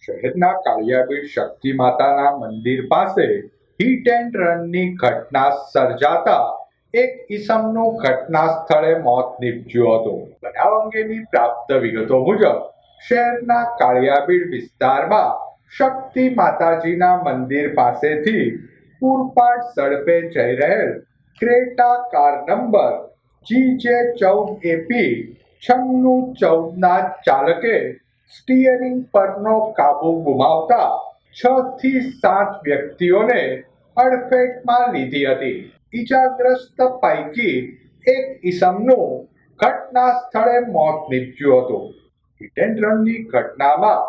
શહેરના કાળિયાબીડ શક્તિ માતાના મંદિર પાસે હિટ એન્ડ રનની ઘટના સર્જાતા એક ઈસમનું ઘટના સ્થળે મોત નીપજ્યું હતું. બનાવ અંગેની પ્રાપ્ત વિગતો મુજબ શહેરના કાળિયાબીડ વિસ્તારમાં શક્તિ માતાજીના મંદિર પાસેથી પૂરપાટ ઝડપે જઈ રહેલ ક્રેટા કાર નંબર GJ14AP 9614ના ચાલકે સ્ટીયરિંગ પરનો કાબુ ગુમાવતા 6 થી 7 વ્યક્તિઓને અડફેટમાં લીધી હતી. ઈજાગ્રસ્ત પૈકી એક ઈસમનું ઘટના સ્થળે મોત નીપજ્યું હતું. હિટ એન્ડ રનની ઘટનામાં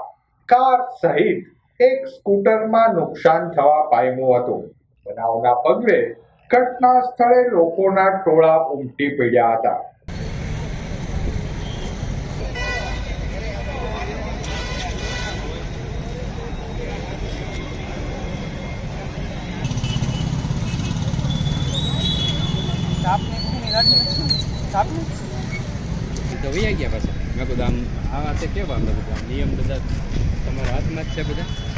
કાર સહિત એક સ્કૂટરમાં નુકસાન થવા પામ્યું હતું. બનાવના પગલે ઘટના સ્થળે લોકોના ટોળા ઉમટી પડ્યા હતા. તો વૈયા ગયા પાછા મેં કીધું આમ આવા છે કેવા મેં કીધું નિયમ બધા તમારા હાથમાં જ છે બધા.